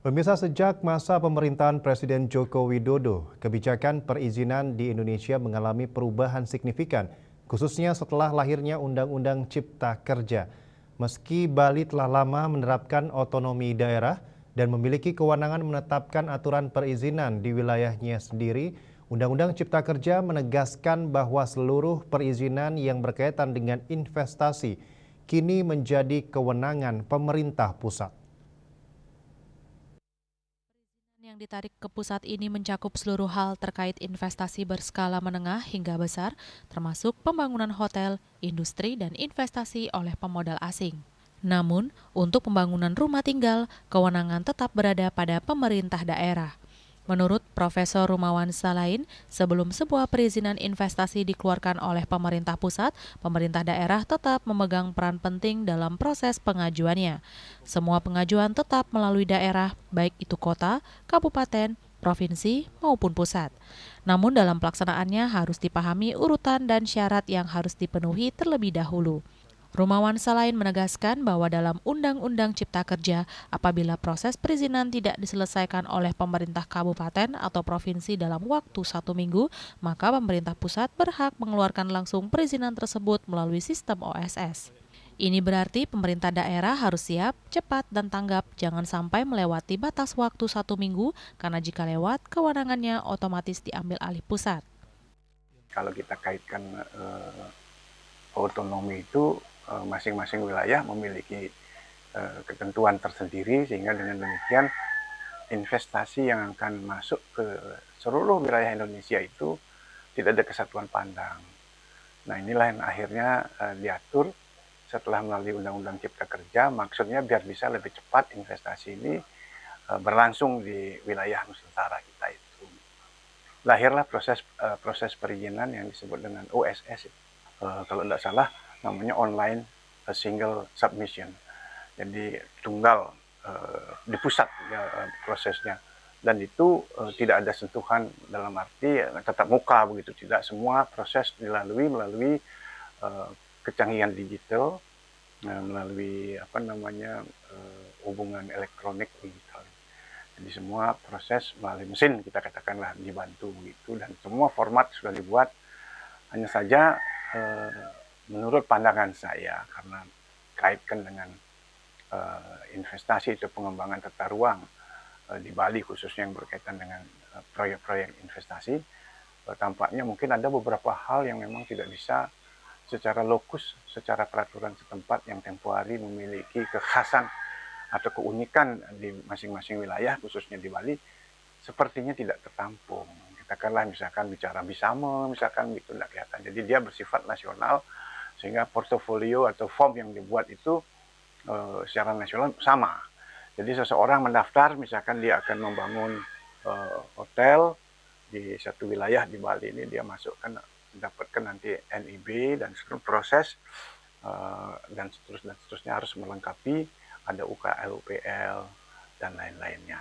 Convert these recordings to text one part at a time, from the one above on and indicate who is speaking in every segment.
Speaker 1: Pemirsa, sejak masa pemerintahan Presiden Joko Widodo, kebijakan perizinan di Indonesia mengalami perubahan signifikan, khususnya setelah lahirnya Undang-Undang Cipta Kerja. Meski Bali telah lama menerapkan otonomi daerah dan memiliki kewenangan menetapkan aturan perizinan di wilayahnya sendiri, Undang-Undang Cipta Kerja menegaskan bahwa seluruh perizinan yang berkaitan dengan investasi kini menjadi kewenangan pemerintah pusat.
Speaker 2: Yang ditarik ke pusat ini mencakup seluruh hal terkait investasi berskala menengah hingga besar, termasuk pembangunan hotel, industri, dan investasi oleh pemodal asing. Namun, untuk pembangunan rumah tinggal, kewenangan tetap berada pada pemerintah daerah. Menurut Profesor Rumawan Salain, sebelum sebuah perizinan investasi dikeluarkan oleh pemerintah pusat, pemerintah daerah tetap memegang peran penting dalam proses pengajuannya. Semua pengajuan tetap melalui daerah, baik itu kota, kabupaten, provinsi, maupun pusat. Namun dalam pelaksanaannya harus dipahami urutan dan syarat yang harus dipenuhi terlebih dahulu. Rumawan Salain menegaskan bahwa dalam Undang-Undang Cipta Kerja, apabila proses perizinan tidak diselesaikan oleh pemerintah kabupaten atau provinsi dalam waktu 1 minggu, maka pemerintah pusat berhak mengeluarkan langsung perizinan tersebut melalui sistem OSS. Ini berarti pemerintah daerah harus siap, cepat, dan tanggap, jangan sampai melewati batas waktu 1 minggu, karena jika lewat, kewenangannya otomatis diambil alih pusat.
Speaker 3: Kalau kita kaitkan otonomi itu masing-masing wilayah memiliki ketentuan tersendiri, sehingga dengan demikian investasi yang akan masuk ke seluruh wilayah Indonesia itu tidak ada kesatuan pandang. Nah, inilah yang akhirnya diatur setelah melalui Undang-Undang Cipta Kerja, maksudnya biar bisa lebih cepat investasi ini berlangsung di wilayah Nusantara kita itu. Lahirlah proses perizinan yang disebut dengan OSS. Kalau tidak salah namanya online single submission. Jadi tunggal di pusat prosesnya, dan itu tidak ada sentuhan dalam arti tatap muka begitu, tidak. Semua proses dilalui melalui kecanggihan digital, melalui hubungan elektronik digital. Jadi semua proses melalui mesin, kita katakanlah, dibantu begitu, dan semua format sudah dibuat. Hanya saja menurut pandangan saya, karena kaitkan dengan investasi atau pengembangan tata ruang di Bali khususnya yang berkaitan dengan proyek-proyek investasi, tampaknya mungkin ada beberapa hal yang memang tidak bisa secara lokus, secara peraturan setempat yang tempo hari memiliki kekhasan atau keunikan di masing-masing wilayah, khususnya di Bali, sepertinya tidak tertampung. Katakanlah misalkan bicara Bisama, misalkan gitu, tidak kelihatan. Jadi dia bersifat nasional, sehingga portofolio atau form yang dibuat itu secara nasional sama. Jadi seseorang mendaftar, misalkan dia akan membangun hotel di satu wilayah di Bali ini, dia masukkan, mendapatkan nanti NIB dan seluruh proses dan seterusnya harus melengkapi, ada UKL, UPL, dan lain-lainnya.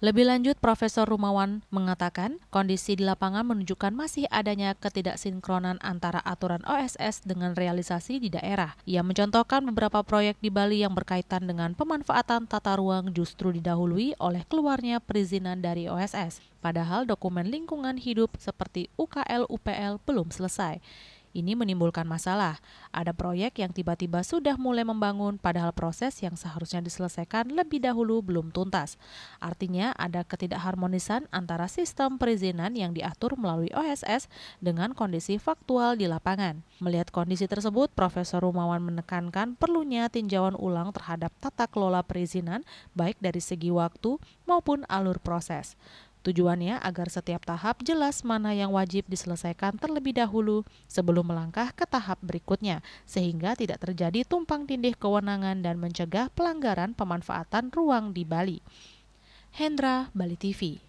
Speaker 2: Lebih lanjut, Profesor Rumawan mengatakan kondisi di lapangan menunjukkan masih adanya ketidaksinkronan antara aturan OSS dengan realisasi di daerah. Ia mencontohkan beberapa proyek di Bali yang berkaitan dengan pemanfaatan tata ruang justru didahului oleh keluarnya perizinan dari OSS. Padahal dokumen lingkungan hidup seperti UKL UPL belum selesai. Ini menimbulkan masalah. Ada proyek yang tiba-tiba sudah mulai membangun padahal proses yang seharusnya diselesaikan lebih dahulu belum tuntas. Artinya ada ketidakharmonisan antara sistem perizinan yang diatur melalui OSS dengan kondisi faktual di lapangan. Melihat kondisi tersebut, Profesor Rumawan menekankan perlunya tinjauan ulang terhadap tata kelola perizinan baik dari segi waktu maupun alur proses. Tujuannya agar setiap tahap jelas mana yang wajib diselesaikan terlebih dahulu sebelum melangkah ke tahap berikutnya, sehingga tidak terjadi tumpang tindih kewenangan dan mencegah pelanggaran pemanfaatan ruang di Bali. Hendra, Bali TV.